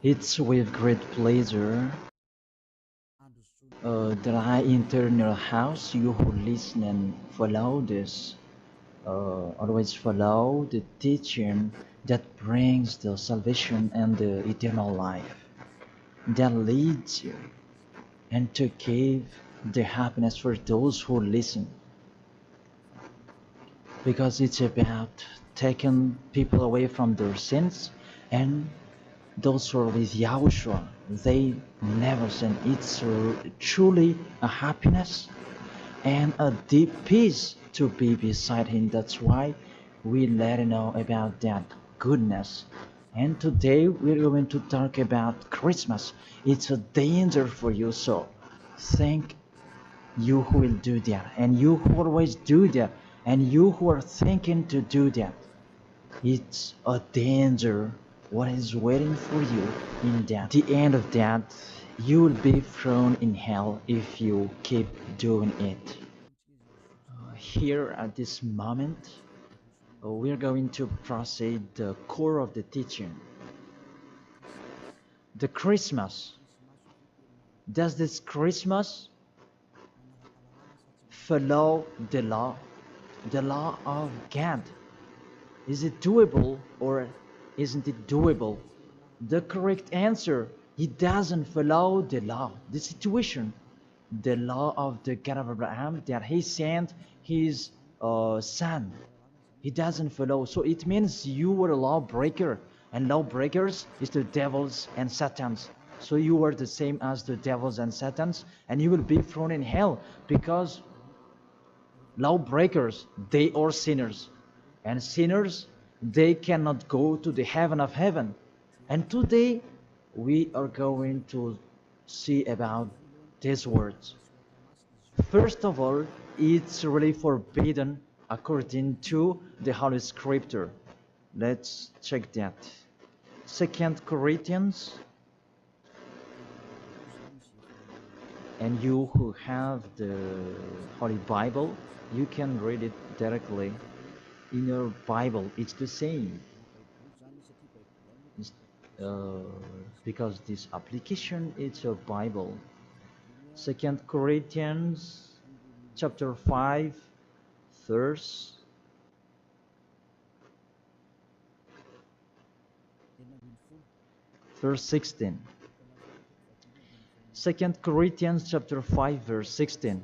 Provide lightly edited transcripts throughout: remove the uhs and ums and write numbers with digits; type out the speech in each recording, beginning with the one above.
It's with great pleasure that I enter your house. You who listen and follow this, always follow the teaching that brings the salvation and the eternal life, that leads you and to give the happiness for those who listen. Because it's about taking people away from their sins, and those who are with Yahushua, they never sin. It's truly a happiness and a deep peace to be beside Him. That's why we let you know about that goodness. And today we're going to talk about Christmas. It's a danger for you, so thank you who will do that, and you who always do that, and you who are thinking to do that. It's a danger what is waiting for you in that. The end of that, you will be thrown in hell if you keep doing it. Here at this moment, we're going to proceed the core of the teaching. The Christmas. Does this Christmas follow the law of God? Is it doable or isn't it doable? The correct answer, he doesn't follow the law, the situation, the law of the God of Abraham that he sent his son. He doesn't follow. So it means you were a lawbreaker, and lawbreakers is the devils and satans. So you are the same as the devils and satans, and you will be thrown in hell because lawbreakers, they are sinners, and sinners, they cannot go to the heaven of heaven. And today we are going to see about these words. First of all, it's really forbidden according to the Holy Scripture. Let's check that. Second Corinthians, and you who have the Holy Bible, you can read it directly in your Bible. It's the same. It's, uh, because this application it's a Bible. Second Corinthians chapter 5 verse 16. Second Corinthians chapter 5 verse 16.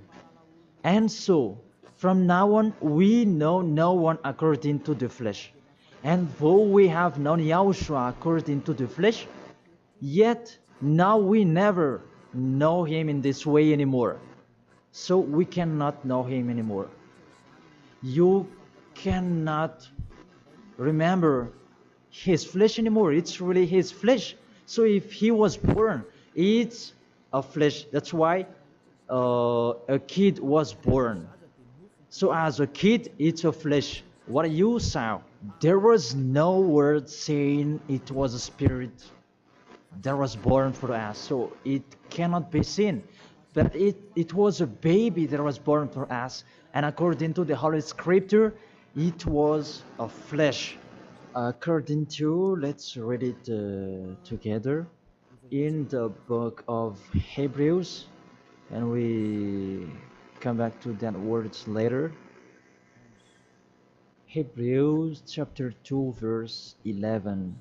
And so, from now on, we know no one according to the flesh. And though we have known Yahushua according to the flesh, yet now we never know him in this way anymore. So we cannot know him anymore. You cannot remember his flesh anymore. It's really his flesh. So if he was born, it's a flesh. That's why a kid was born. So as a kid, it's a flesh. What you saw, there was no word saying it was a spirit that was born for us. So it cannot be seen. But it was a baby that was born for us. And according to the Holy Scripture, it was a flesh. According to, let's read it together in the book of Hebrews, and we come back to that words later. Hebrews chapter 2 verse 11.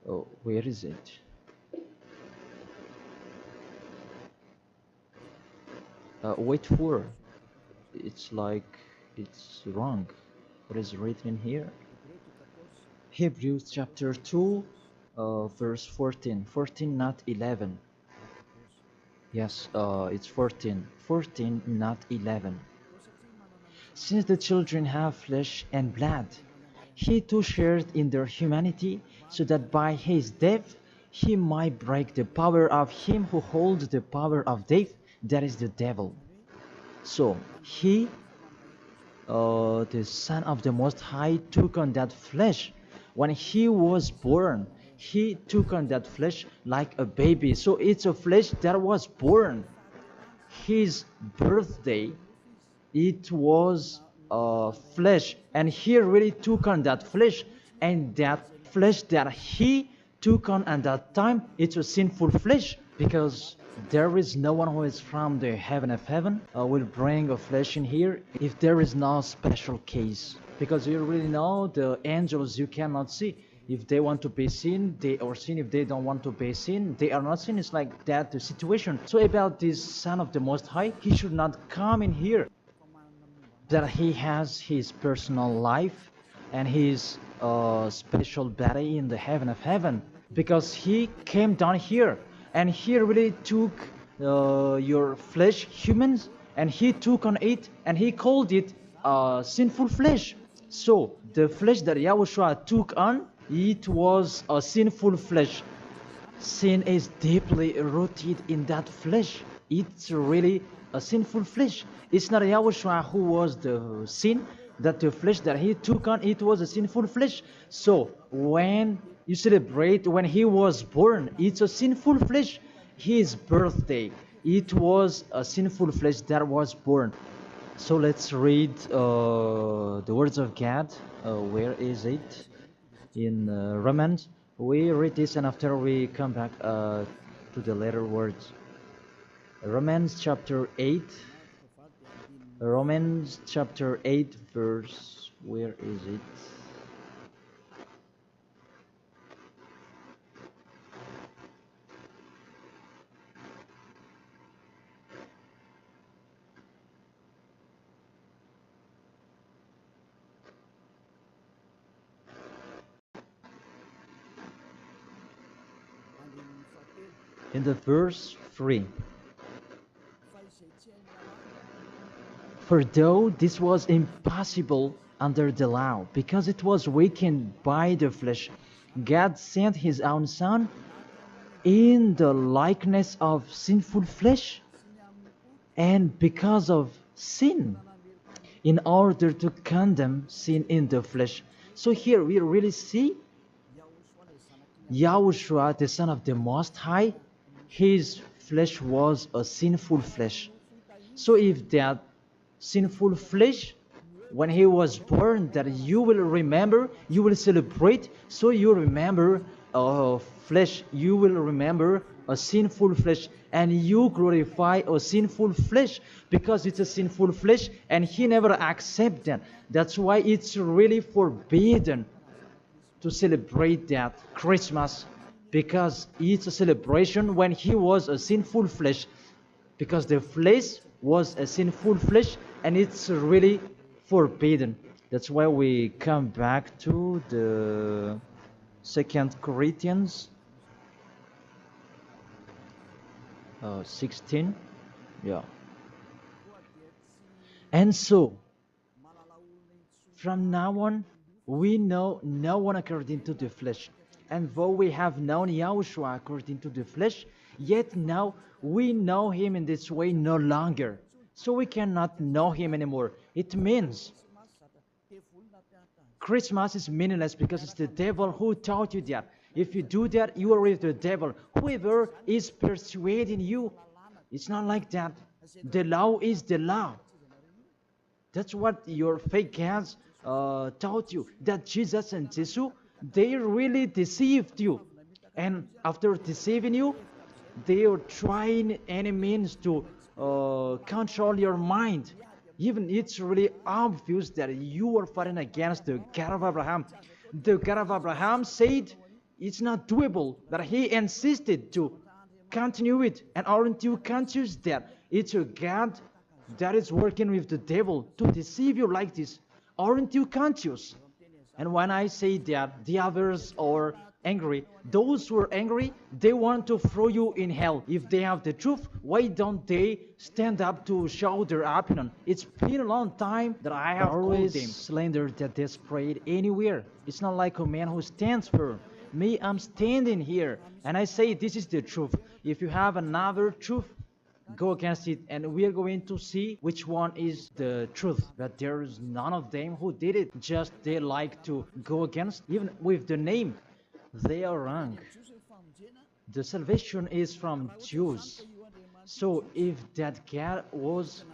Oh, where is it? Wait for. It's like it's wrong. What is written here? Hebrews chapter 2, verse 14. 14, not 11. Yes, it's 14. 14, not 11. Since the children have flesh and blood, he too shared in their humanity, so that by his death he might break the power of him who holds the power of death, that is the devil. So he, the Son of the Most High, took on that flesh. When he was born, he took on that flesh like a baby. So it's a flesh that was born. His birthday, it was flesh, and he really took on that flesh, and that flesh that he took on at that time, it's a sinful flesh, because there is no one who is from the heaven of heaven will bring a flesh in here if there is no special case, because you really know the angels you cannot see. If they want to be seen, they are seen. If they don't want to be seen, they are not seen. It's like that the situation. So about this Son of the Most High, he should not come in here, that he has his personal life and his special body in the heaven of heaven, because he came down here and he really took your flesh, humans, and he took on it and he called it sinful flesh. So the flesh that Yahushua took on, it was a sinful flesh. Sin is deeply rooted in that flesh. It's really a sinful flesh. It's not Yahushua who was the sin, that the flesh that he took on, it was a sinful flesh. So when you celebrate when he was born, it's a sinful flesh. His birthday, it was a sinful flesh that was born. So let's read the words of God. Where is it? In Romans. We read this and after we come back to the later words. Romans chapter 8. Romans chapter 8 verse, where is it? In the verse 3. For though this was impossible under the law, because it was weakened by the flesh, God sent his own Son in the likeness of sinful flesh, and because of sin, in order to condemn sin in the flesh. So here we really see Yahushua, the Son of the Most High, his flesh was a sinful flesh. So if that sinful flesh, when he was born, that you will remember, you will celebrate, so you remember flesh, you will remember a sinful flesh, and you glorify a sinful flesh, because it's a sinful flesh and he never accepts that. That's why it's really forbidden to celebrate that Christmas, because it's a celebration when he was a sinful flesh, because the flesh was a sinful flesh and it's really forbidden. That's why we come back to the 2 Corinthians 16. Yeah. And so from now on we know no one according to the flesh. And though we have known Yahushua according to the flesh, yet now we know him in this way no longer. So we cannot know him anymore. It means Christmas is meaningless because it's the devil who taught you that. If you do that, you are with the devil. Whoever is persuading you, it's not like that. The law is the law. That's what your fake gods taught you, that Jesus and Jesus, they really deceived you. And after deceiving you, they are trying any means to control your mind. Even it's really obvious that you are fighting against the God of Abraham. The God of Abraham said it's not doable, but he insisted to continue it. And aren't you conscious that it's a God that is working with the devil to deceive you like this? Aren't you conscious? And when I say that the others are angry, those who are angry, they want to throw you in hell. If they have the truth, why don't they stand up to show their opinion? It's been a long time that I have always called them slander that they spread anywhere. It's not like a man who stands firm. Me, I'm standing here, and I say this is the truth. If you have another truth, go against it, and we are going to see which one is the truth. But there is none of them who did it. Just they like to go against, even with the name. They are wrong. The salvation is from Jews. So if that God was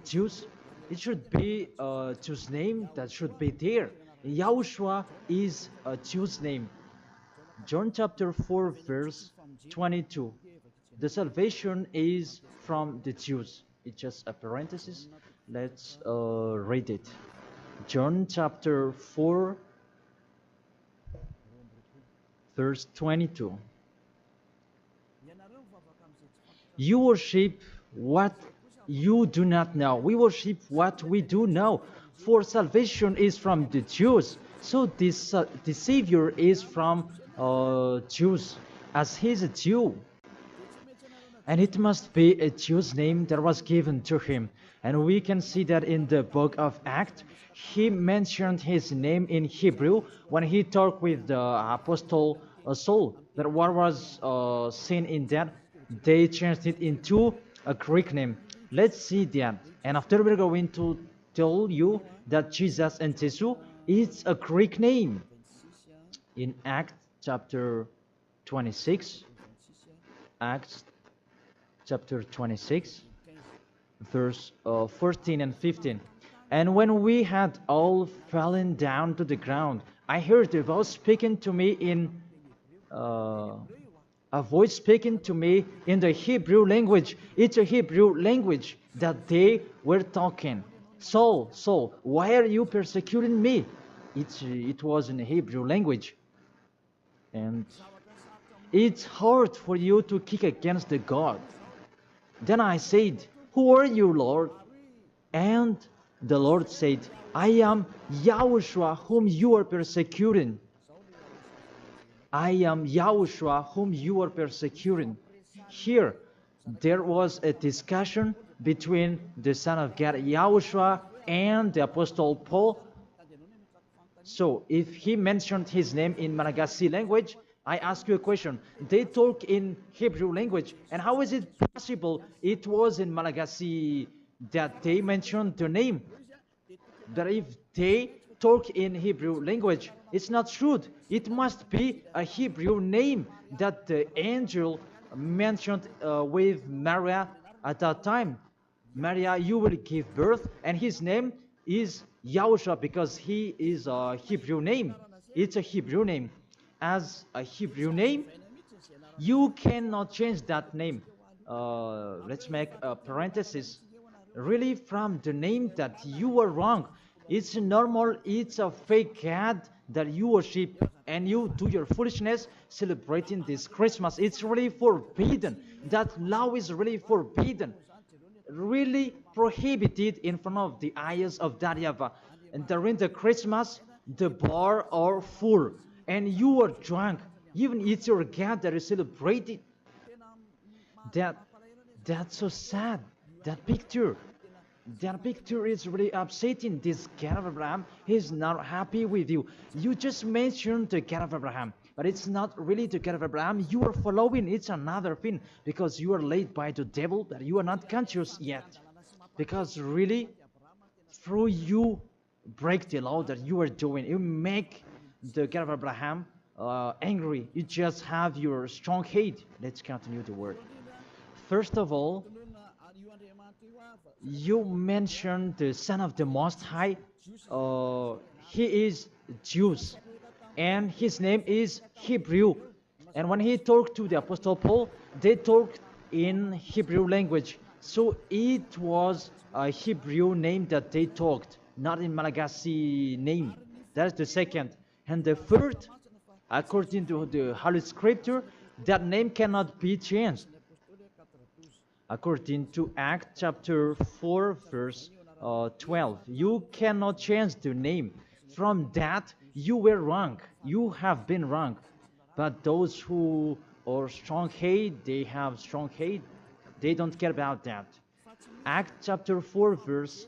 Jews, It should be a Jew's name that should be there. Yahushua is a Jew's name. John chapter 4 verse 22. The salvation is from the Jews. It's just a parenthesis. Let's read it. John chapter 4 verse 22. You worship what you do not know. We worship what we do know. For salvation is from the Jews. So this the Savior is from Jews, as he's a Jew. And it must be a Jew's name that was given to him. And we can see that in the book of Acts, he mentioned his name in Hebrew when he talked with the apostle Saul. That what was seen in that, they changed it into a Greek name. Let's see that. And after we're going to tell you that Jesus and Jesus is a Greek name. In Acts chapter 26, Acts chapter 26, verse 14 and 15. And when we had all fallen down to the ground, I heard a voice speaking to me in the Hebrew language. It's a Hebrew language that they were talking. Saul, Saul, why are you persecuting me? It was in the Hebrew language. And it's hard for you to kick against the God. Then I said, who are you, Lord? And the Lord said, I am YAHOSHUA whom you are persecuting. I am YAHOSHUA whom you are persecuting. Here, there was a discussion between the Son of God, YAHOSHUA, and the Apostle Paul. So, if he mentioned his name in Malagasy language, I ask you a question. They talk in Hebrew language, and how is it possible it was in Malagasy that they mentioned the name? That if they talk in Hebrew language, it's not true. It must be a Hebrew name that the angel mentioned with Maria at that time. Maria, you will give birth, and his name is YAHOSHUA because he is a Hebrew name. It's a Hebrew name. As a Hebrew name, you cannot change that name. Let's make a parenthesis. Really, from the name that you are wrong. It's normal, it's a fake God that you worship and you do your foolishness celebrating this Christmas. It's really forbidden. That law is really forbidden. Really prohibited in front of the eyes of that YAHVAH. And during the Christmas, the bar are full. And you are drunk. Even it's your God that is celebrated. That's so sad. That picture is really upsetting. This God of Abraham, he's not happy with you. You just mentioned the God of Abraham, but it's not really the God of Abraham. You are following, it's another thing, because you are led by the devil, that you are not conscious yet. Because really, through you break the law that you are doing, you make the God of Abraham angry. You just have your strong hate. Let's continue the word. First of all, you mentioned the Son of the Most High. He is Jews, and his name is Hebrew. And when he talked to the Apostle Paul, they talked in Hebrew language. So it was a Hebrew name that they talked, not in Malagasy name. That's the second. And the third, according to the Holy Scripture, that name cannot be changed. According to Acts chapter 4, verse 12, you cannot change the name. From that, you were wrong. You have been wrong. But those who are strong hate, they have strong hate. They don't care about that. Acts chapter 4, verse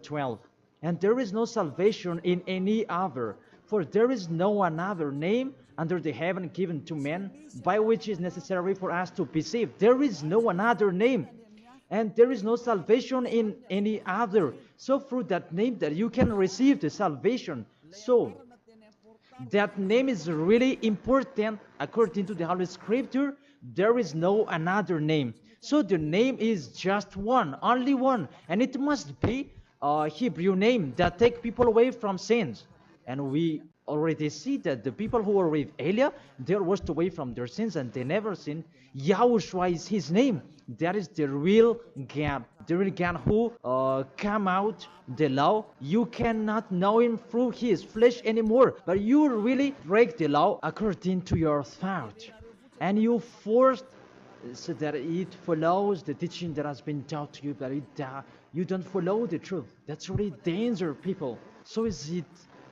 12. And there is no salvation in any other, for there is no another name under the heaven given to men by which is necessary for us to be saved. There is no another name, and there is no salvation in any other. So through that name that you can receive the salvation. So that name is really important according to the Holy Scripture. There is no another name. So the name is just one, only one, and it must be Hebrew name that take people away from sins. And we already see that the people who were with Elia, they're washed away from their sins and they never sin. Yahushua is his name. That is the real God. The real God who come out the law. You cannot know him through his flesh anymore. But you really break the law according to your thought. And you forced so that it follows the teaching that has been taught to you, but you don't follow the truth. That's really danger, people. So is it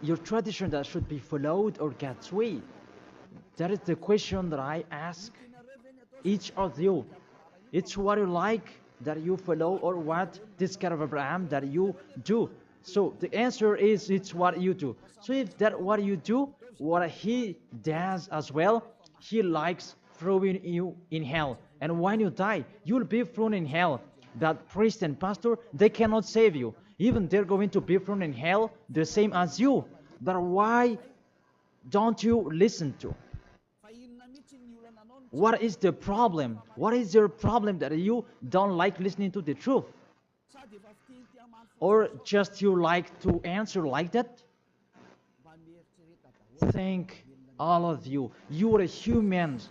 your tradition that should be followed or God's way? That is the question that I ask each of you. It's what you like that you follow or what this God of Abraham that you do. So the answer is it's what you do. So if that what you do, what he does as well, he likes throwing you in hell. And when you die, you'll be thrown in hell. That priest and pastor, they cannot save you. Even they're going to be thrown in hell the same as you. But why don't you listen to? What is the problem? What is your problem that you don't like listening to the truth? Or just you like to answer like that? Thank all of you. You are humans.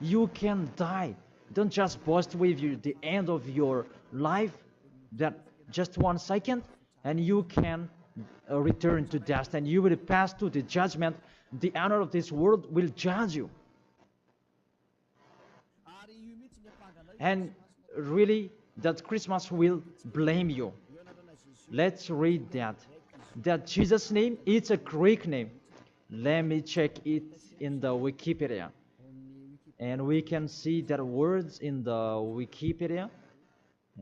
You can die. Don't just boast with you the end of your life, that just 1 second, and you can return to dust, and you will pass to the judgment. The honor of this world will judge you. And really, that Christmas will blame you. Let's read that. That Jesus' name, it's a Greek name. Let me check it in the Wikipedia. And we can see that words in the Wikipedia.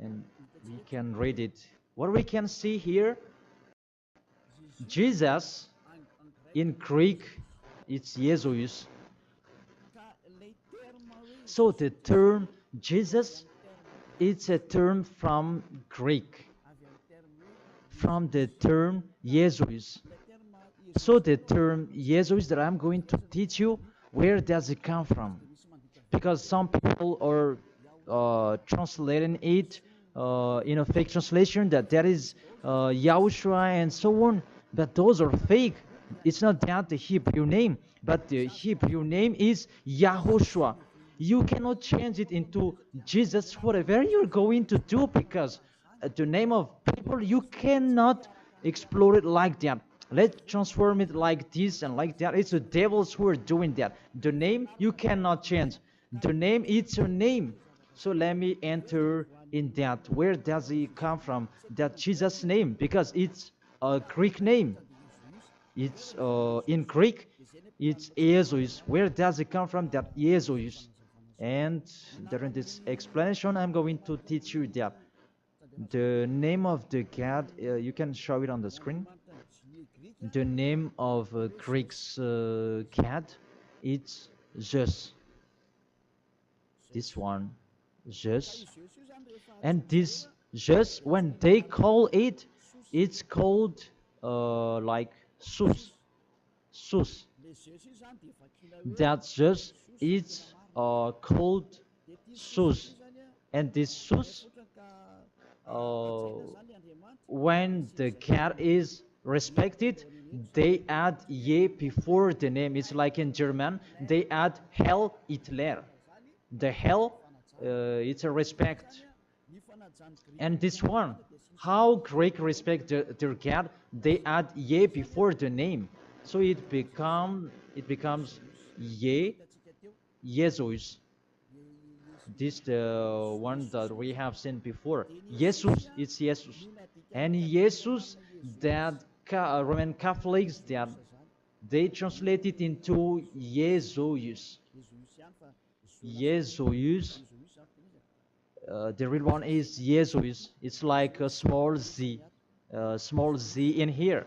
And we can read it. What we can see here, Jesus, in Greek, it's Jesus. So the term Jesus, it's a term from Greek, from the term Jesus. So the term Jesus that I'm going to teach you, where does it come from? Because some people are translating it in a fake translation that is YAHOSHUA and so on, but those are fake. It's not that the Hebrew name, but the Hebrew name is YAHOSHUA. You cannot change it into Jesus, whatever you're going to do, because the name of people, you cannot explore it like that. Let's transform it like this and like that. It's the devils who are doing that. The name, you cannot change. The name, it's your name. So let me enter in that. Where does it come from? That Jesus name, because it's a Greek name. It's in Greek, it's Jesus. Where does it come from? That Jesus. And during this explanation, I'm going to teach you that the name of the God, you can show it on the screen. The name of Greek's cat, it's Zeus. This one, Zeus. And this Zeus, when they call it, it's called like Sus. Sus. That Zeus, it's called Sus. And this Sus, when the cat is respected, they add ye before the name. It's like in German, they add Hell Hitler. The hell, it's a respect. And this one, how Greek respect their God, they add ye before the name. So it becomes ye, Jesus. This the one that we have seen before. Jesus, it's Jesus. And Jesus, that Roman Catholics, that they translate it into Jesus. Jesus. The real one is Jesus. It's like a small z in here.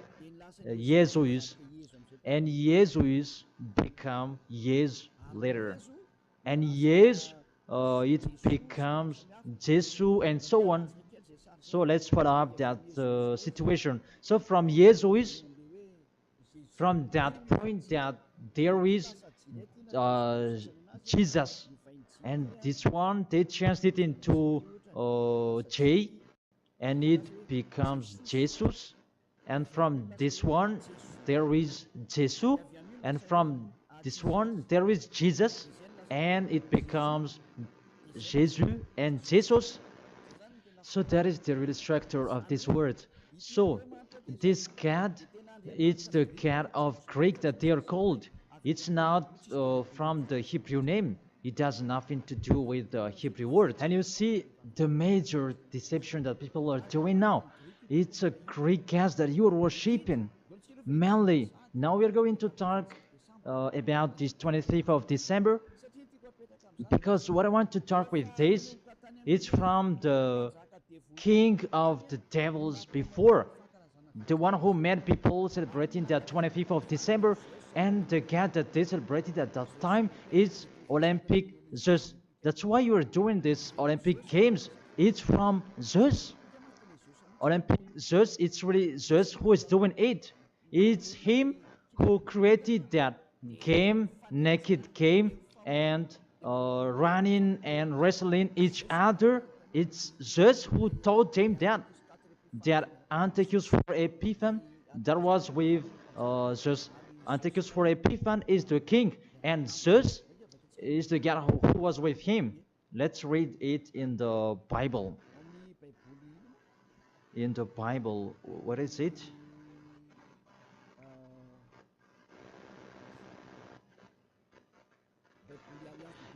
Jesus. And Jesus become Yes later. And Yes, it becomes Jesu and so on. So let's follow up that situation. So from Jesus, from that point that there is Jesus. And this one, they changed it into J. and it becomes Jesus, and from this one there is Jesus, and from this one there is Jesus, and it becomes Jesus and Jesus. So that is the real structure of this word. So this cat, it's the cat of Greek that they are called. It's not from the Hebrew name. It has nothing to do with the Hebrew word. And you see the major deception that people are doing now. It's a Greek cat that you are worshiping. Mainly, now we are going to talk about this 25th of December, because what I want to talk with this, it's from the king of the devils before, the one who made people celebrating the 25th of December, and the god that they celebrated at that time is Olympic Zeus. That's why you are doing this Olympic Games. It's from Zeus. Olympic Zeus, it's really Zeus who is doing it. It's him who created that game, naked game, and running and wrestling each other. It's Zeus who taught them that Antiochus for Epiphan, that was with Zeus. Antiochus for Epiphan is the king, and Zeus is the god who was with him. Let's read it in the Bible. In the Bible, what is it?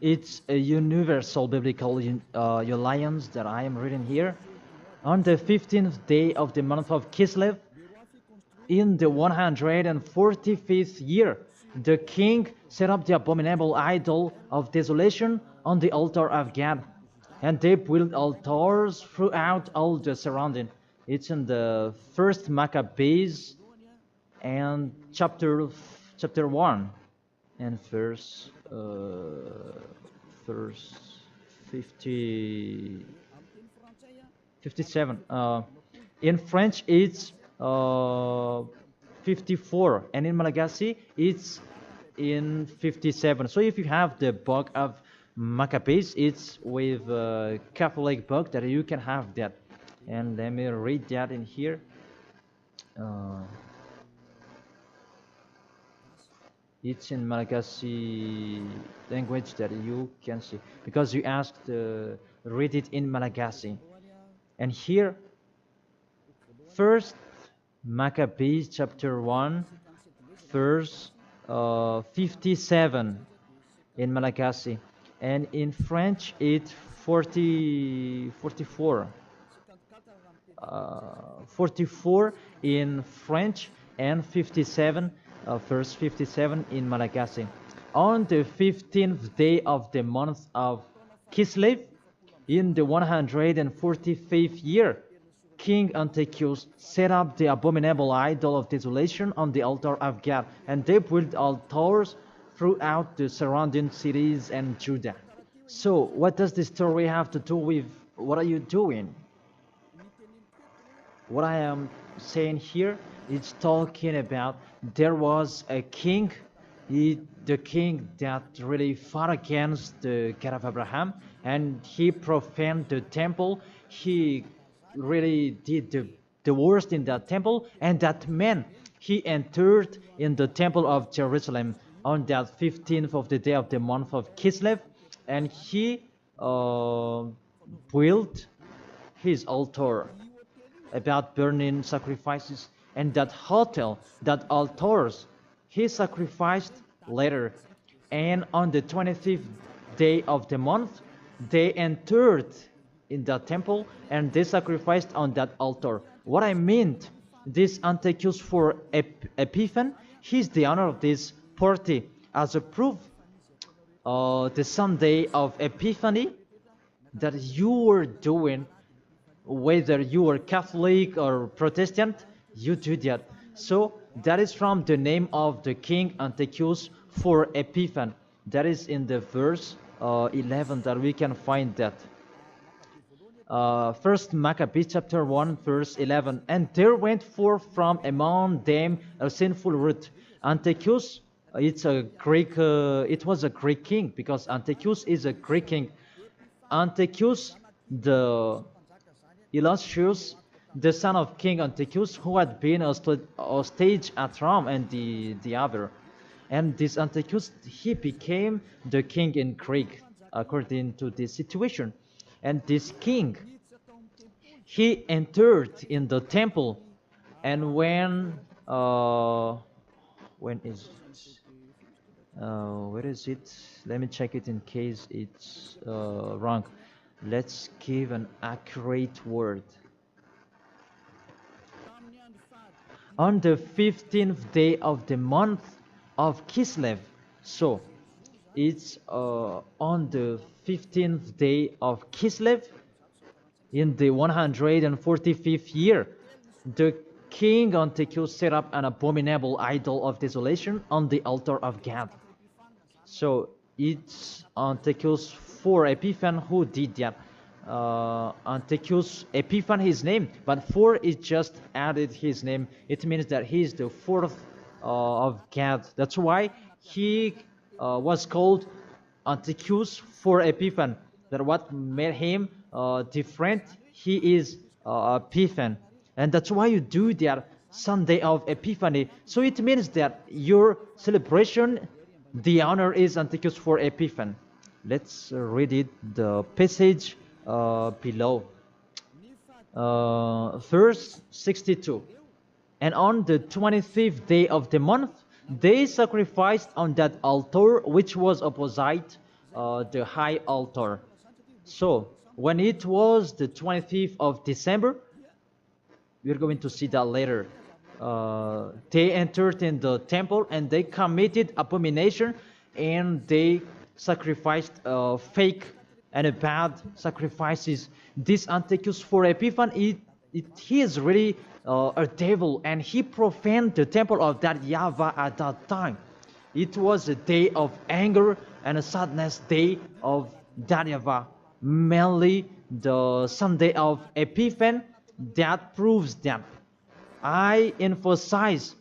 It's a universal biblical alliance that I am reading here. On the 15th day of the month of Kislev, in the 145th year, the king set up the abominable idol of desolation on the altar of God, and they built altars throughout all the surrounding. It's in the first Maccabees and chapter 1 and verse 57. In French, it's 54, and in Malagasy, it's in 57. So if you have the book of Maccabees, it's with a Catholic book that you can have that. And let me read that in here. It's in Malagasy language that you can see, because you asked read it in Malagasy. And here, first Maccabees chapter 1, verse 57 in Malagasy, and in French it's 44 in French, and 57 verse 57 in Malagasy. On the 15th day of the month of Kislev, in the 145th year, King Antiochus set up the abominable idol of desolation on the altar of God, and they built altars throughout the surrounding cities and Judah. So, what does this story have to do with what are you doing? What I am saying here is talking about there was a king, the king that really fought against the God of Abraham, and he profaned the temple. He really did the worst in that temple, and that man, he entered in the temple of Jerusalem on that 15th of the day of the month of Kislev, and he built his altar about burning sacrifices, and that hotel, that altars, he sacrificed later. And on the 25th day of the month, they entered in the temple and they sacrificed on that altar. What I meant, this Antiochus for Epiphan, he's the owner of this party. As a proof, the Sunday of Epiphany that you were doing, whether you are Catholic or Protestant, you do that. So that is from the name of the king Antiochus for Epiphan. That is in the verse 11 that we can find that. First Maccabees chapter 1 verse 11. And there went forth from among them a sinful root. Antiochus, it's a Greek. It was a Greek king, because Antiochus is a Greek king. Antiochus, the illustrious, the son of King Antiochus, who had been a stage at Rome and the other. And this Antiochus, he became the king in Greek, according to this situation. And this king, he entered in the temple, and when is where is it? Let me check it in case it's wrong. Let's give an accurate word. On the 15th day of the month of Kislev. So it's on the 15th day of Kislev in the 145th year. The king Antiochus set up an abominable idol of desolation on the altar of God. So it's Antiochus for Epiphan who did that. Antiochus Epiphan his name, but for it just added his name. It means that he is the fourth of God. That's why he was called Antiochus for Epiphan. That what made him different. He is Epiphan, and that's why you do that Sunday of Epiphany. So it means that your celebration, the honor is Antiochus for Epiphan. Let's read it, the passage below. Verse 62. And on the 25th day of the month, they sacrificed on that altar which was opposite the high altar. So when it was the 25th of December, we're going to see that later. They entered in the temple and they committed abomination, and they sacrificed fake and bad sacrifices. This Antiochus for Epiphan, he is really a devil, and he profaned the temple of that YAHVAH at that time. It was a day of anger and a sadness day of that YAHVAH. Mainly the Sunday of Epiphan, that proves that. I emphasize,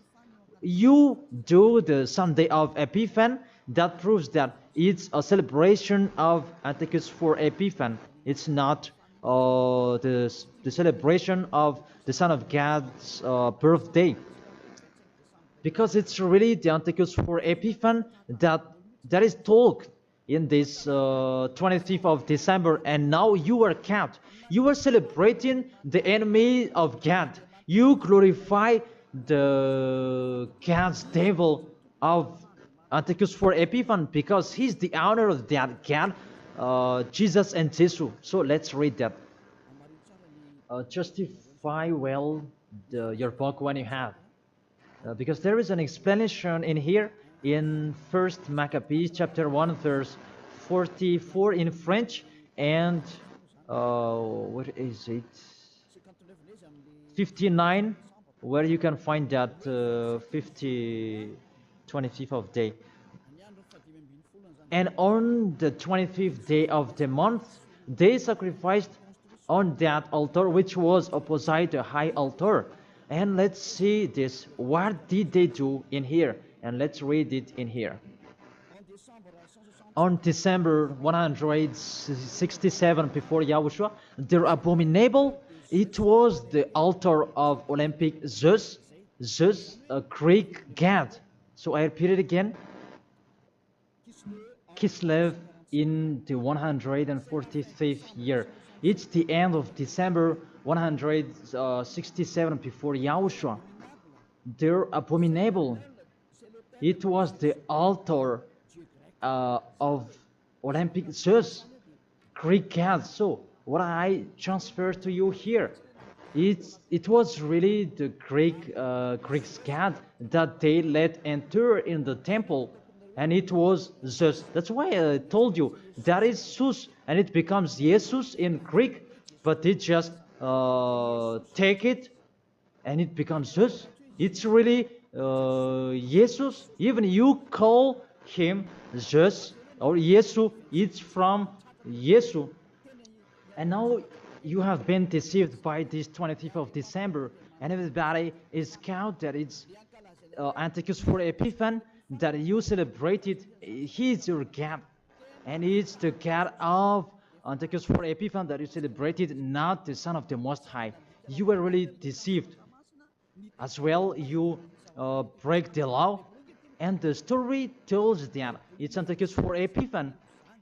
you do the Sunday of Epiphan, that proves that it's a celebration of Antiochus for Epiphan. It's not the celebration of the Son of God's birthday. Because it's really the Antiochus for Epiphan that is told in this 25th of December, and now you are kept. You are celebrating the enemy of God. You glorify the God's devil of Antiochus for Epiphan, because he's the honor of that God, Jesus and Jesus. So let's read that. Justify well your book when you have. Because there is an explanation in here in 1st Maccabees chapter 1 verse 44 in French, and what is it, 59, where you can find that 25th of day. And on the 25th day of the month, they sacrificed on that altar which was opposite the high altar. And let's see this. What did they do in here? And let's read it in here. On December 167 before Yahushua, their abominable, it was the altar of Olympic Zeus, a Greek god. So I repeat it again. Kislev in the 145th year. It's the end of December 167 before Yahushua. They're abominable. It was the altar of Olympic Zeus, Greek god. So what I transfer to you here, it was really the Greek god that they let enter in the temple, and it was Zeus. That's why I told you that is Zeus, and it becomes Jesus in Greek, but it just take it and it becomes Zeus. It's really Jesus. Even you call him Zeus or Yesu, it's from Yesu. And now you have been deceived by this 25th of December, and everybody is count that it's Antiochus for Epiphan, that you celebrated. He is your God, and it's the God of Antiochus for Epiphan that you celebrated not the Son of the Most High. You were really deceived. As well, you break the law. And the story tells that it's Antiochus for Epiphan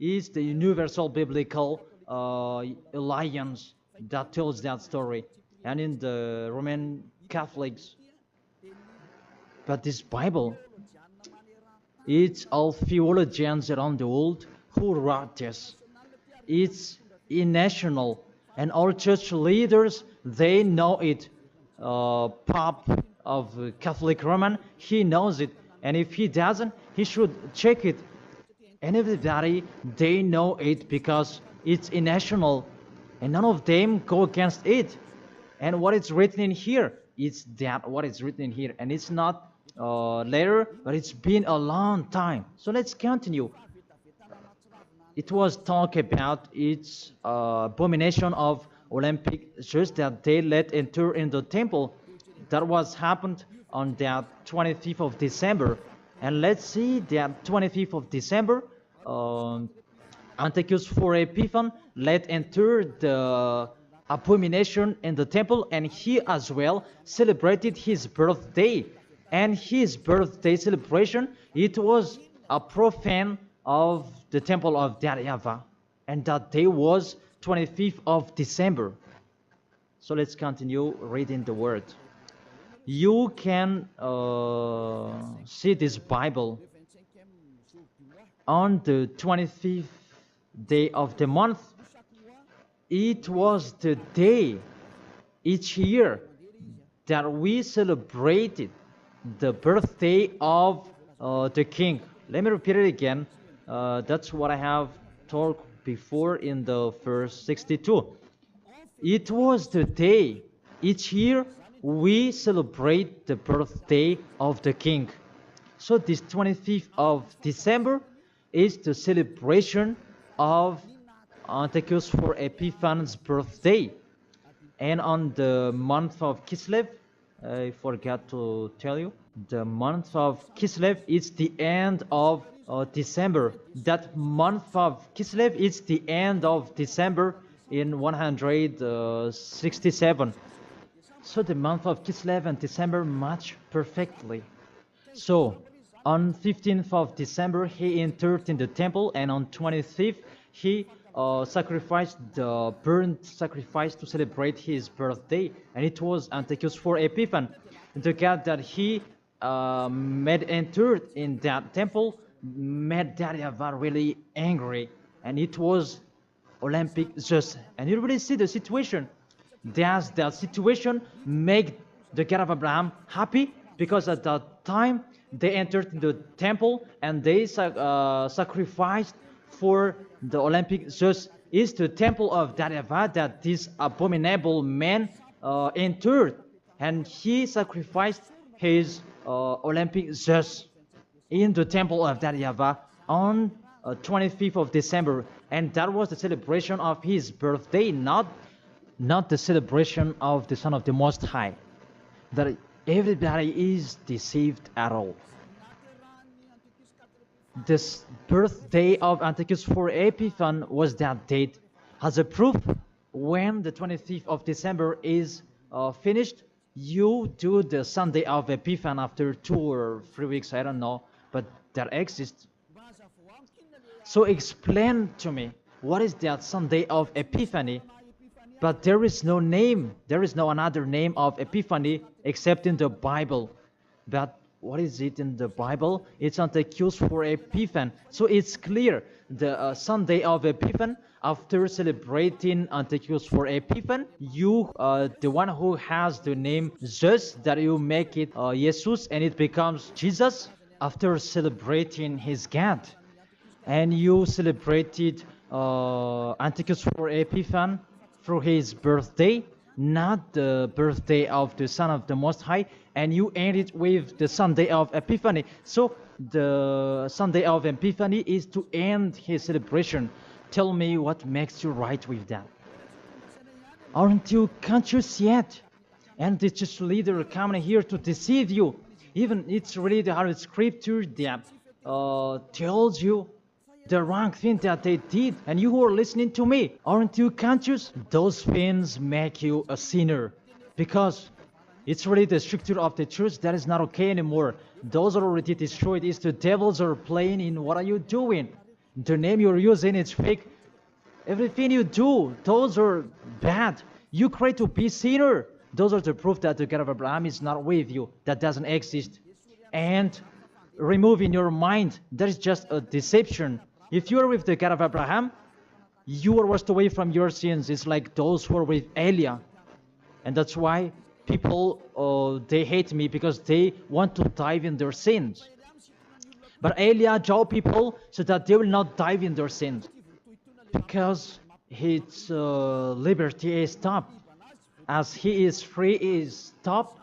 is the universal biblical alliance that tells that story. And in the Roman Catholics, but this Bible, it's all theologians around the world who wrote this. It's national, and all church leaders, they know it. Pope of Catholic Roman, he knows it, and if he doesn't, he should check it. And everybody, they know it because it's national, and none of them go against it. And what is written in here, it's that what is written in here, and it's not later, but it's been a long time. So let's continue. It was talk about its abomination of Olympic church that they let enter in the temple. That was happened on that 25th of December. And let's see that 25th of December, Antiochus for Epiphan let enter the abomination in the temple, and he as well celebrated his birthday. And his birthday celebration, it was a profane of the temple of YAHVAH, and that day was 25th of December. So let's continue reading the word. You can see this Bible on the 25th day of the month. It was the day each year that we celebrated the birthday of the king. Let me repeat it again. That's what I have told before in the verse 62. It was the day each year we celebrate the birthday of the king. So this 25th of December is the celebration of Antiochus for Epiphan's birthday. And on the month of Kislev, I forgot to tell you, the month of Kislev is the end of December. That month of Kislev is the end of December in 167. So the month of Kislev and December match perfectly. So on 15th of December he entered in the temple, and on 25th he sacrificed the burnt sacrifice to celebrate his birthday, and it was Antiochus for Epiphan. The God that he made entered in that temple made YAHVAH really angry, and it was Olympic Zeus. And you really see the situation. Does that situation make the God of Abraham happy? Because at that time they entered in the temple and they sacrificed for the Olympic Zeus. Is the temple of YAHVAH that this abominable man entered, and he sacrificed his Olympic Zeus in the temple of YAHVAH on 25th of December, and that was the celebration of his birthday, not the celebration of the Son of the Most High. That everybody is deceived at all. This birthday of Antiochus for Epiphan was that date. As a proof, when the 25th of December is finished, you do the Sunday of Epiphan after 2 or 3 weeks, I don't know, but that exists. So explain to me, what is that Sunday of Epiphany? But there is no name, there is no another name of Epiphany except in the Bible. But what is it in the Bible? It's Antiochus for Epiphan. So it's clear, the Sunday of Epiphan, after celebrating Antiochus for Epiphan, you, the one who has the name Zeus, that you make it Jesus, and it becomes Jesus, after celebrating his God. And you celebrated Antiochus for Epiphan through his birthday, not the birthday of the Son of the Most High, and you end it with the Sunday of Epiphany. So the Sunday of Epiphany is to end his celebration. Tell me what makes you right with that. Aren't you conscious yet? And the church leader coming here to deceive you. Even it's really the Holy Scripture that tells you the wrong thing that they did. And you who are listening to me, aren't you conscious? Those things make you a sinner, because it's really the structure of the church that is not okay anymore. Those are already destroyed. It's the devils are playing in. What are you doing? The name you're using is fake. Everything you do, those are bad. You try to be sinner. Those are the proof that the God of Abraham is not with you. That doesn't exist. And remove in your mind, that is just a deception. If you are with the God of Abraham, you are washed away from your sins. It's like those who are with Elia. And that's why people, they hate me, because they want to dive in their sins. But Elia told people so that they will not dive in their sins, because his liberty is stopped. As he is free, is stopped.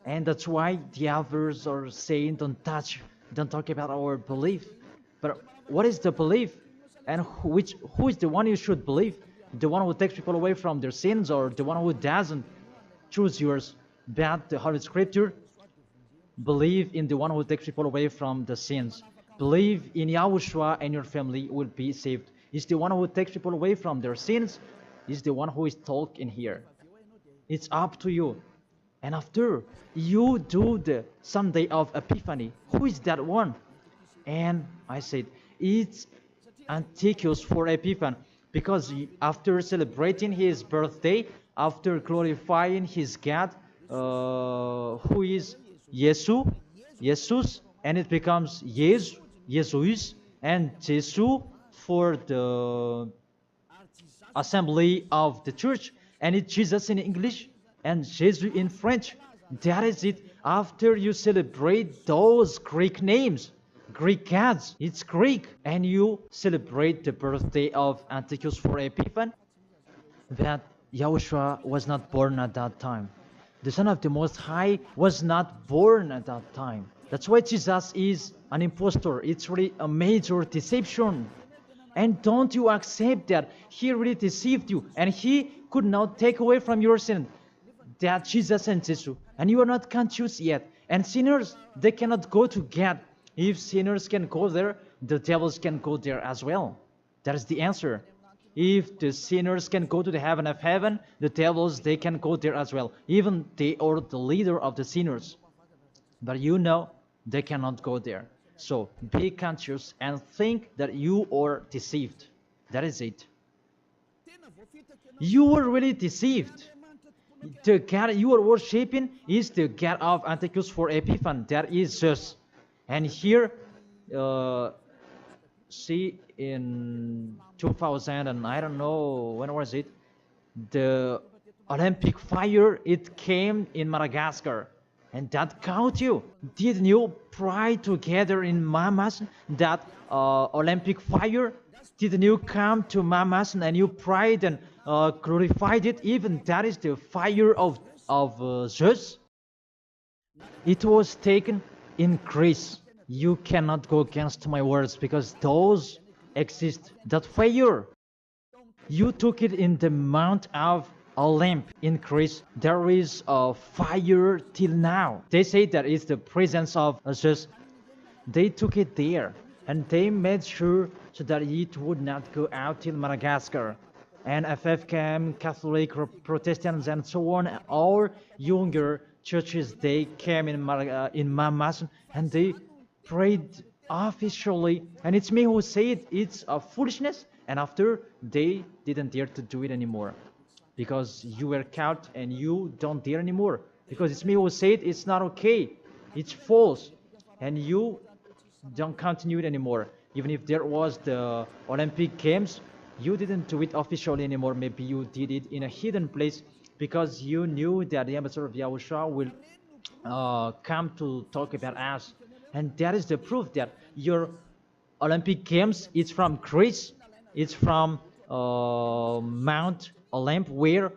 And that's why the others are saying, don't talk about our belief. But what is the belief? And who is the one you should believe? The one who takes people away from their sins, or the one who doesn't? Choose yours. But the Holy Scripture, believe in the one who takes people away from the sins. Believe in YAHOSHUA, and your family will be saved. It's the one who takes people away from their sins. Is the one who is talking here. It's up to you. And after you do the Sunday of Epiphany, who is that one? And I said, it's Antiochus for Epiphany, because after celebrating his birthday, after glorifying his God, who is Jesus, and it becomes Jesus, and Jesus for the assembly of the church, and it's Jesus in English and Jesus in French. That is it. After you celebrate those Greek names, Greek gods, it's Greek, and you celebrate the birthday of Antiochus for Epiphany, that YAHOSHUA was not born at that time. The Son of the Most High was not born at that time. That's why Jesus is an impostor. It's really a major deception. And don't you accept that he really deceived you, and he could not take away from your sin. That Jesus and Jesus, and you are not conscious yet. And sinners, they cannot go to God. If sinners can go there, the devils can go there as well. That is the answer. If the sinners can go to the heaven of heaven, the devils, they can go there as well. Even they are the leader of the sinners. But you know, they cannot go there. So be conscious and think that you are deceived. That is it. You were really deceived. The God you are worshipping is the God of Antiochus for Epiphany. That is Zeus. And here, see, in 2000, and I don't know, when was it? The Olympic fire, it came in Madagascar. And that caught you. Didn't you pray together in Mamas that Olympic fire? Didn't you come to Mamas and you prayed and glorified it? Even that is the fire of Zeus. It was taken in Greece. You cannot go against my words, because those exist. That fire, you took it in the Mount of Olymp in Greece. There is a fire till now. They say that it's the presence of Zeus. They took it there, and they made sure so that it would not go out till Madagascar. And FFKM, Catholic, Protestants, and so on, all younger churches, they came in Mamas, and they prayed officially. And it's me who say it's a foolishness, and after they didn't dare to do it anymore, because you were caught and you don't dare anymore, because it's me who said it's not okay, it's false, and you don't continue it anymore. Even if there was the Olympic Games, you didn't do it officially anymore. Maybe you did it in a hidden place, because you knew that the ambassador of YAHOSHUA will come to talk about us. And that is the proof that your Olympic Games, it's from Greece, it's from Mount Olymp, where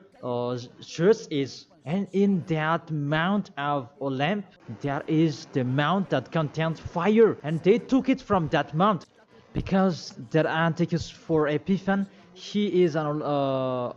Zeus is. And in that Mount of Olymp, there is the mount that contains fire. And they took it from that mount, because that Antiochus for Epiphany, he is an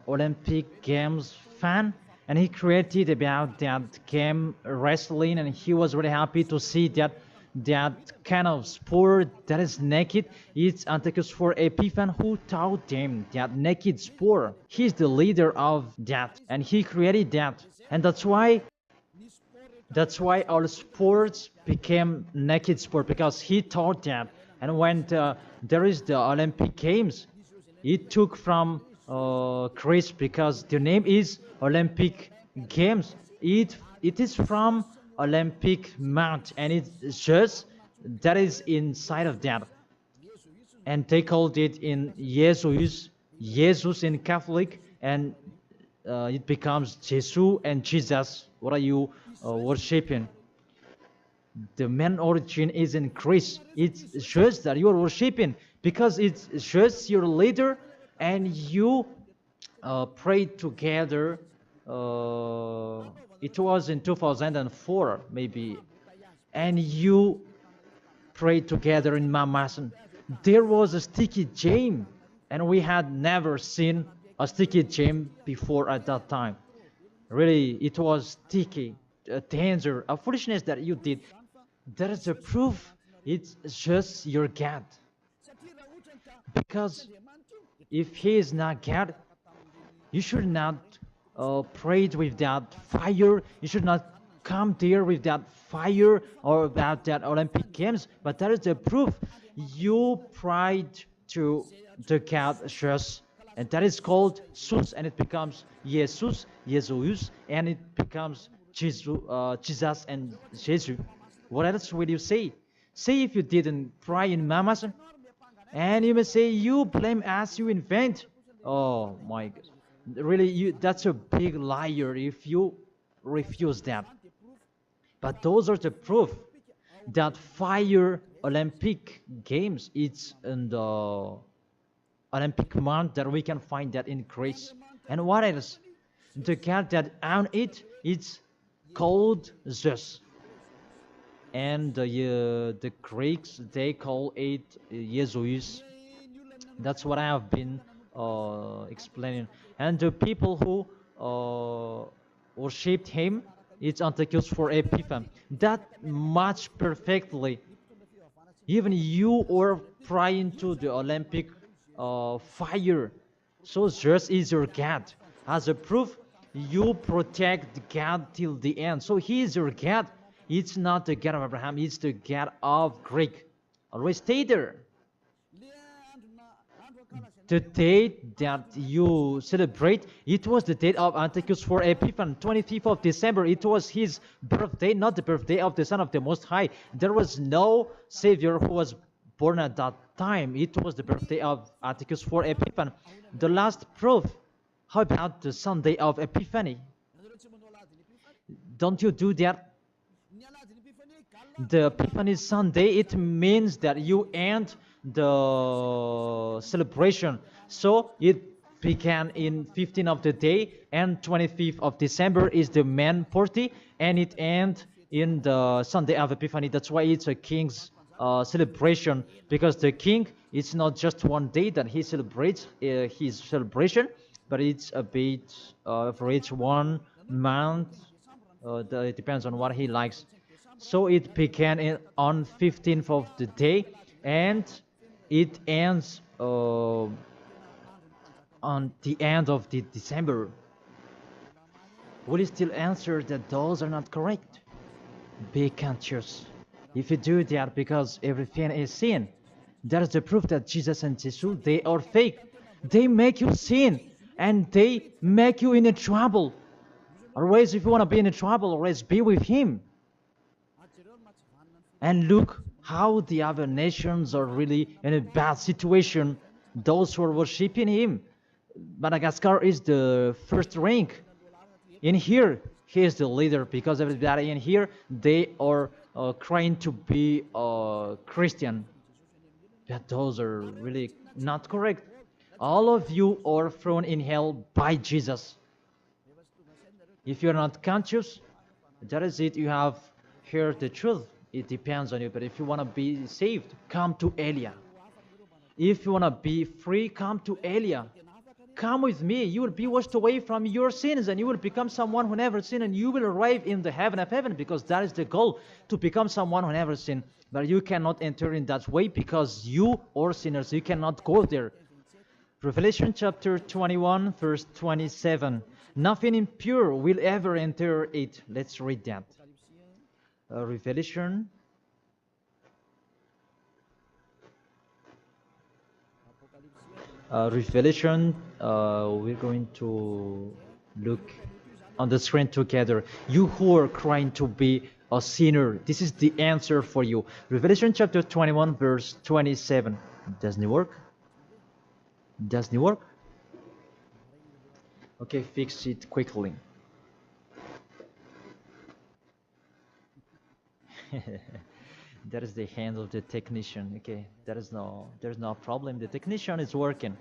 Olympic Games fan, and he created about that game wrestling, and he was really happy to see that that kind of sport that is naked. It's Antiochus for Epiphan who taught them that naked sport. He's the leader of that, and he created that, and that's why all sports became naked sport, because he taught that. And when there is the Olympic Games, it took from Greece, because the name is Olympic Games. It is from Olympic Mount, and it's just that is inside of that, and they called it in Jesus in Catholic, and it becomes Jesus and Jesus. What are you worshiping? The main origin is in Greece. It shows that you are worshiping, because it shows your leader, and you pray together. It was in 2004 maybe, and you pray together in Mamasan. There was a sticky jam, and we had never seen a sticky jam before at that time. Really, it was sticky, a danger, a foolishness that you did. That is a proof. It's just your God. Because if he is not God, you should not pray with that fire. You should not come there with that fire or about that Olympic Games. But that is the proof. You prayed to the God Jesus, and that is called Jesus, and it becomes Jesus, and it becomes Jesus and Jesus. What else will you say? Say if you didn't pray in Mamas, and you may say you blame us, you invent. Oh my God. Really, that's a big liar if you refuse that. But those are the proof that fire Olympic Games, it's in the Olympic month, that we can find that in Greece. And what else? The God that owned it, it's called Zeus. And the Greeks, they call it Jesus. That's what I have been explaining. And the people who worshipped him, it's Antiochus for Epiphan. That much perfectly. Even you are praying to the Olympic fire. So Zeus is your God. As a proof, you protect God till the end. So he is your God. It's not the God of Abraham, it's the God of Greek. Always stay there. The date that you celebrate, it was the date of Antiochus for Epiphan, 25th of December. It was his birthday, not the birthday of the Son of the Most High. There was no Savior who was born at that time. It was the birthday of Antiochus for Epiphan. The last proof, how about the Sunday of Epiphany? Don't you do that? The Epiphany Sunday, it means that you end the celebration. So it began in 15th of the day, and 25th of December is the main party, and it ends in the Sunday of Epiphany. That's why it's a king's celebration, because the king, it's not just one day that he celebrates his celebration, but it's a bit for each 1 month. It depends on what he likes. So it began on 15th of the day, and it ends on the end of the December. Will you still answer that those are not correct? Be conscious. If you do that, because everything is sin, that is the proof that Jesus and Jesus, they are fake. They make you sin, and they make you in a trouble. Always, if you want to be in a trouble, always be with him. And look how the other nations are really in a bad situation. Those who are worshiping him. Madagascar is the first rank. In here, he is the leader, because everybody in here, they are trying to be Christian. But those are really not correct. All of you are thrown in hell by Jesus. If you're not conscious, that is it. You have heard the truth. It depends on you. But if you want to be saved, come to Elia. If you want to be free, come to Elia. come with me. You will be washed away from your sins, and you will become someone who never sinned, and you will arrive in the heaven of heaven, because that is the goal, to become someone who never sinned. But you cannot enter in that way, because you are sinners. You cannot go there. Revelation chapter 21, verse 27. Nothing impure will ever enter it. Let's read that. Revelation. We're going to look on the screen together. You who are crying to be a sinner, this is the answer for you. Revelation chapter 21, verse 27. Doesn't it work? Doesn't it work? Okay, fix it quickly. That is the hand of the technician. Okay, there's no problem. The technician is working.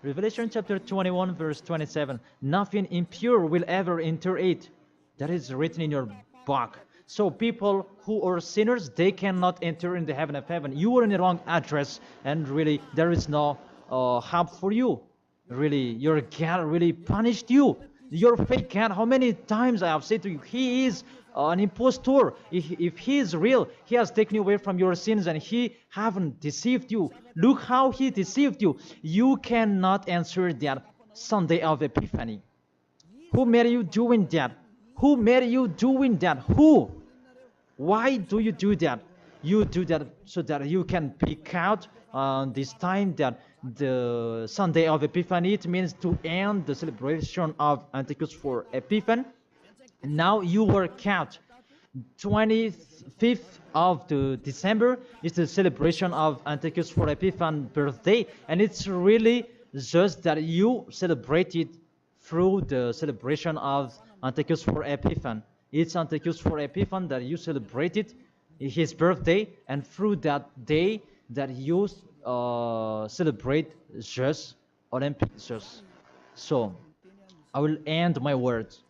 Revelation chapter 21, verse 27. Nothing impure will ever enter it. That is written in your book. So people who are sinners, they cannot enter in the heaven of heaven. You are in the wrong address, and really there is no help for you. Really, your God really punished you. Your fake God, how many times I have said to you, he is an impostor. If he is real, he has taken you away from your sins, and he haven't deceived you. Look how he deceived you. You cannot answer that Sunday of Epiphany. Who made you doing that? Who made you doing that? Who? Why do you do that? You do that so that you can pick out this time that the Sunday of Epiphany, it means to end the celebration of Antichus for Epiphan. Now you work out. 25th of the December is the celebration of Antichus for Epiphan birthday, and it's really just that you celebrate it through the celebration of Antichus for Epiphan. It's Antichus for Epiphan that you celebrated his birthday, and through that day that you celebrate just Olympic just. So I will end my words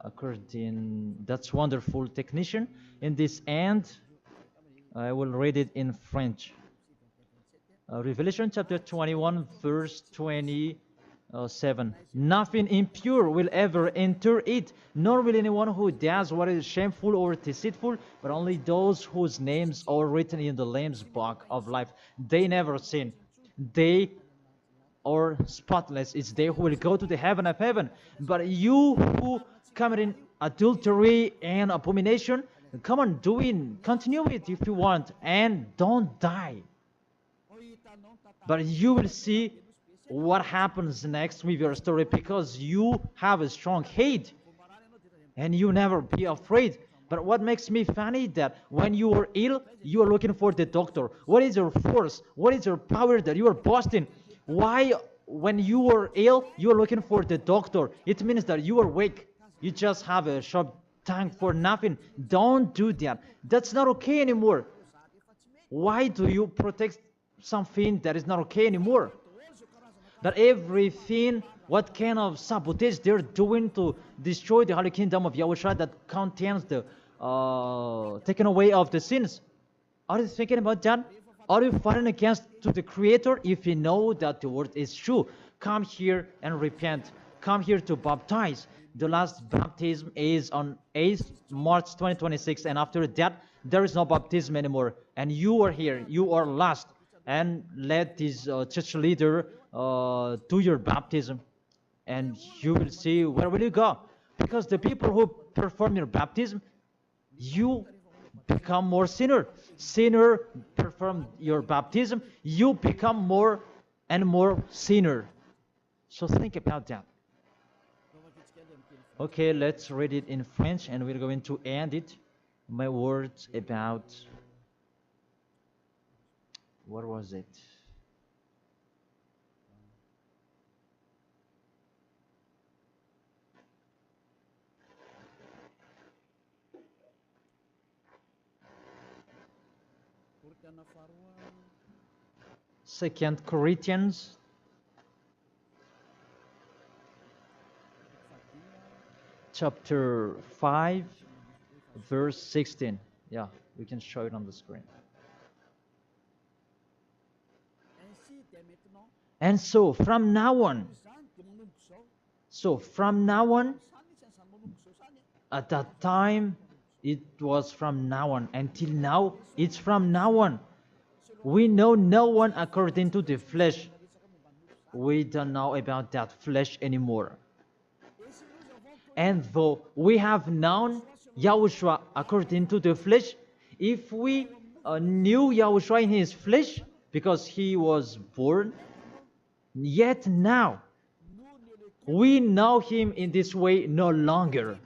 according. That's wonderful, technician. In this end, I will read it in French. Revelation chapter 21, verse 27. Nothing impure will ever enter it, nor will anyone who does what is shameful or deceitful, but only those whose names are written in the Lamb's book of life. They never sin. They are spotless. It's they who will go to the heaven of heaven. But you who commit adultery and abomination, come on, continue it if you want, and don't die. But you will see what happens next with your story, because you have a strong hate and you never be afraid. But what makes me funny that when you are ill, you are looking for the doctor. What is your force? What is your power that you are boasting? Why, when you are ill, you are looking for the doctor? It means that you are weak. You just have a sharp tongue for nothing. Don't do that. That's not okay anymore. Why do you protect something that is not okay anymore? That everything, what kind of sabotage they're doing to destroy the holy kingdom of YAHOSHUAH that contains the taken away of the sins. Are you thinking about that? Are you fighting against to the Creator? If you know that the word is true, come here and repent. Come here to baptize. The last baptism is on 8th March 2026, and after that, there is no baptism anymore. And you are here. You are lost. And let this church leader do your baptism, and you will see where will you go. Because the people who perform your baptism, you become more sinner. Sinner perform your baptism, you become more and more sinner. So think about that. Okay, let's read it in French, and we're going to end it. My words about, what was it? Second Corinthians chapter 5 verse 16. Yeah, we can show it on the screen. And so from now on, at that time, it was from now on. Until now, it's from now on. We know no one according to the flesh. We don't know about that flesh anymore. And though we have known Yahushua according to the flesh, if we knew Yahushua in his flesh, because he was born, yet now we know him in this way no longer.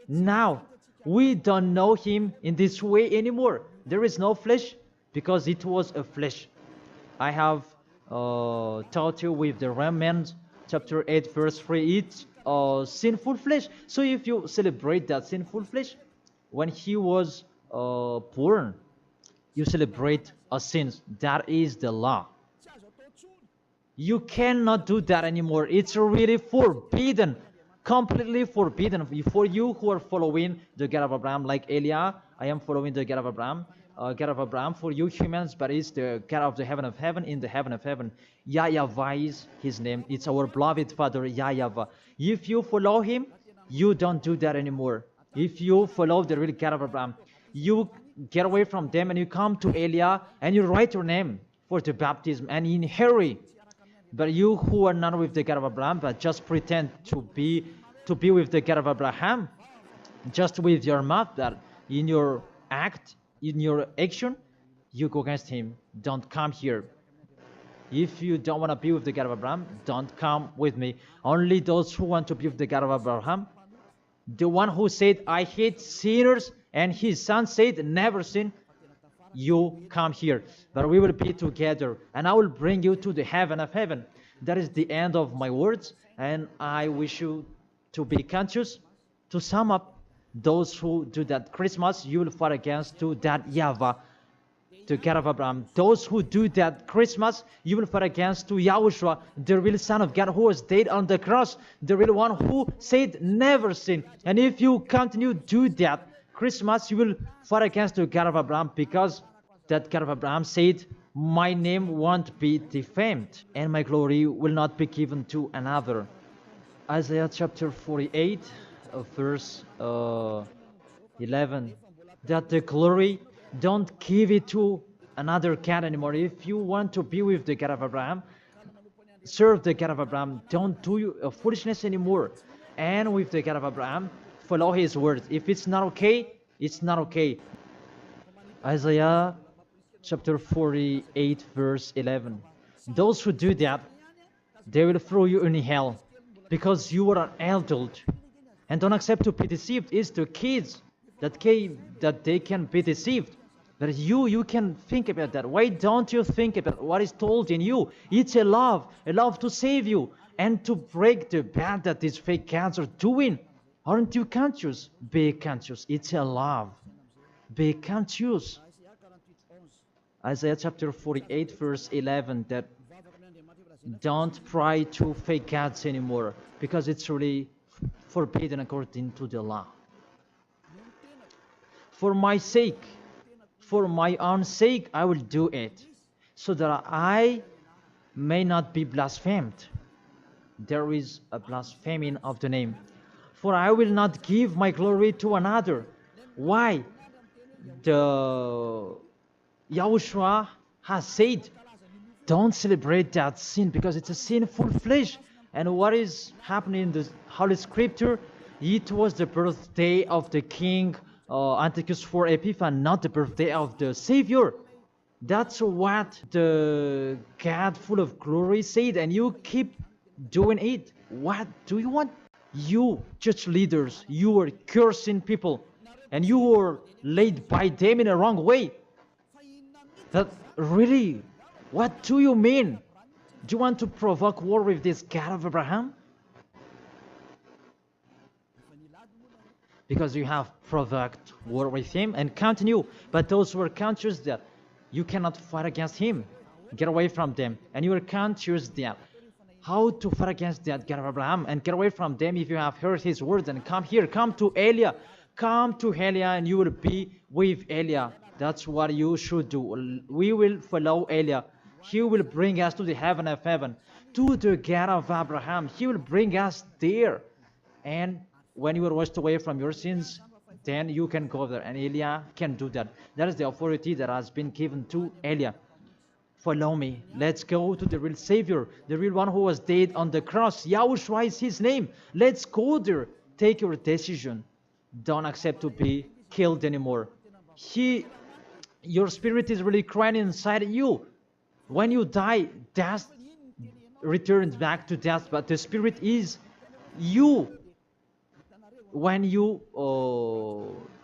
Now we don't know him in this way anymore. There is no flesh because it was a flesh. I have taught you with the Romans chapter 8 verse 3, it's sinful flesh. So if you celebrate that sinful flesh, when he was born, you celebrate a sin. That is the law. You cannot do that anymore. It's really forbidden, completely forbidden. For you who are following the God of Abraham, like Elia, I am following the God of Abraham. God of Abraham, for you humans, but it's the God of the heaven of heaven, in the heaven of heaven. YAHVAH is his name. It's our beloved Father, YAHVAH. If you follow him, you don't do that anymore. If you follow the real God of Abraham, you get away from them and you come to Elia and you write your name for the baptism and in hurry. But you who are not with the God of Abraham, but just pretend to be with the God of Abraham, just with your mouth, that in your act, in your action, you go against him. Don't come here. If you don't want to be with the God of Abraham, don't come with me. Only those who want to be with the God of Abraham, the one who said, I hate sinners, and his son said, never sin, you come here. But we will be together, and I will bring you to the heaven of heaven. That is the end of my words, and I wish you to be conscious. To sum up, those who do that Christmas, you will fight against to that YAHVAH, to God of Abraham. Those who do that Christmas, you will fight against to YAHOSHUA, the real Son of God who was dead on the cross, the real one who said never sin. And if you continue to do that Christmas, you will fight against the God of Abraham, because that God of Abraham said, my name won't be defamed and my glory will not be given to another. Isaiah chapter 48 verse 11, that the glory, don't give it to another God anymore. If you want to be with the God of Abraham, serve the God of Abraham, don't do foolishness anymore. And with the God of Abraham, follow his words. If it's not okay, it's not okay. Isaiah chapter 48 verse 11, those who do that, they will throw you in hell, because you are an adult. And don't accept to be deceived. It's the kids that they can be deceived. But you can think about that. Why don't you think about what is told in you? It's a love to save you and to break the bad that these fake gods are doing. Aren't you conscious? Be conscious. It's a love. Be conscious. Isaiah chapter 48 verse 11, that don't pray to fake gods anymore, because it's really forbidden according to the law. For my sake, for my own sake, I will do it, so that I may not be blasphemed. There is a blaspheming of the name. For I will not give my glory to another. Why? The YAHOSHUA has said, don't celebrate that sin, because it's a sinful flesh. And what is happening in the Holy Scripture? It was the birthday of the king Antiochus IV Epiphanes, not the birthday of the Savior. That's what the God full of glory said, and you keep doing it. What do you want? You church leaders, you are cursing people, and you are led by them in a wrong way. That really, what do you mean? Do you want to provoke war with this God of Abraham? Because you have provoked war with him and continue. But those who are conscious that you cannot fight against him, get away from them. And you are conscious that how to fight against that God of Abraham and get away from them. If you have heard his words, and come here, come to Elia. Come to Elia and you will be with Elia. That's what you should do. We will follow Elia. He will bring us to the heaven of heaven, to the God of Abraham. He will bring us there. And when you are washed away from your sins, then you can go there. And Elijah can do that. That is the authority that has been given to Elijah. Follow me. Let's go to the real Savior, the real one who was dead on the cross. Yahushua is his name. Let's go there. Take your decision. Don't accept to be killed anymore. Your spirit is really crying inside you. When you die, death returns back to death, but the spirit is you. When you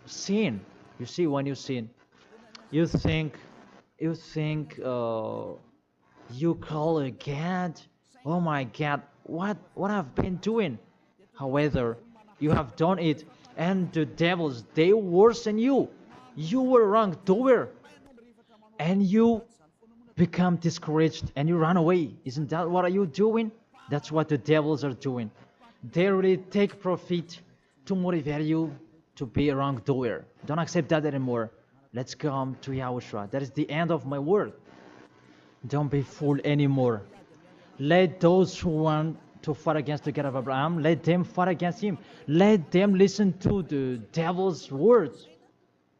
sin, you see, when you sin, you think you call a God, oh my God, what I've been doing. However, you have done it, and the devils, they worsen you. You were wrongdoer, and you become discouraged, and you run away. Isn't that what are you doing? That's what the devils are doing. They really take profit to motivate you to be a wrongdoer. Don't accept that anymore. Let's come to Yahushua. That is the end of my word. Don't be fooled anymore. Let those who want to fight against the God of Abraham, let them fight against him. Let them listen to the devil's words.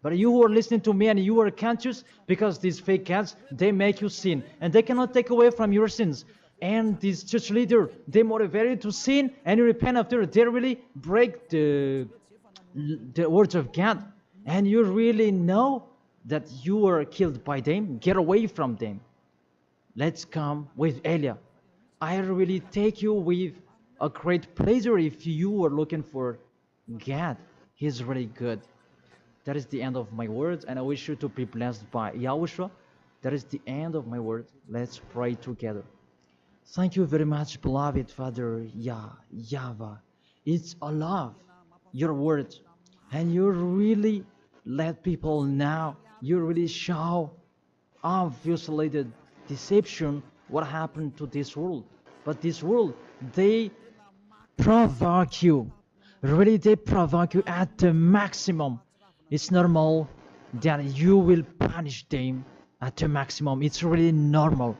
But you who are listening to me and you are conscious, because these fake gods, they make you sin. And they cannot take away from your sins. And this church leader, they motivate you to sin and you repent after. They really break the words of God. And you really know that you are killed by them. Get away from them. Let's come with Elia. I really take you with a great pleasure if you are looking for God. He's really good. That is the end of my words, and I wish you to be blessed by Yahushua. That is the end of my words. Let's pray together. Thank you very much, beloved Father YAHVAH. It's a love, your words, and you really let people know. You really show obviously the deception, what happened to this world. But this world, they provoke you. Really, they provoke you at the maximum. It's normal that you will punish them at the maximum. It's really normal.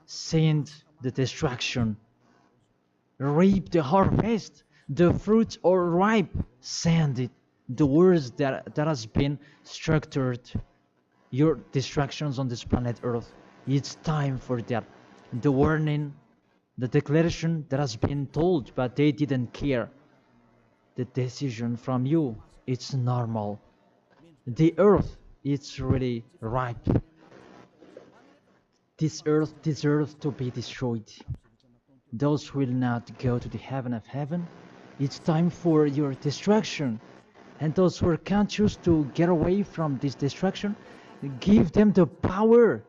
Send the destruction. Reap the harvest. The fruits are ripe. Send it. The words that has been structured. Your distractions on this planet Earth. It's time for that. The warning, the declaration that has been told, but they didn't care. The decision from you, it's normal. The earth, it's really ripe. This earth deserves to be destroyed. Those who will not go to the heaven of heaven, it's time for your destruction. And those who are conscious to get away from this destruction, give them the power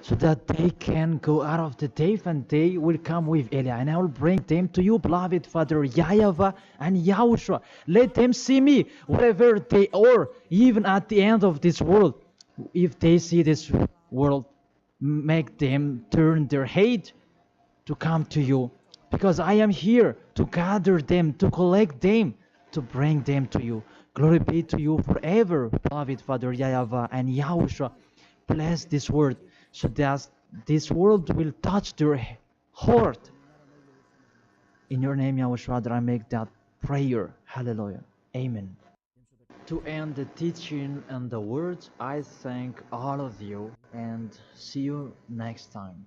so that they can go out of the cave and they will come with Elia. And I will bring them to you, beloved Father YAHVAH and Yahushua. Let them see me wherever they are, even at the end of this world. If they see this world, make them turn their head to come to you. Because I am here to gather them, to collect them, to bring them to you. Glory be to you forever, beloved Father YAHVAH and Yahushua. Bless this word, so that this world will touch their heart. In your name, Yahushua, that I make that prayer. Hallelujah. Amen. To end the teaching and the words, I thank all of you and see you next time.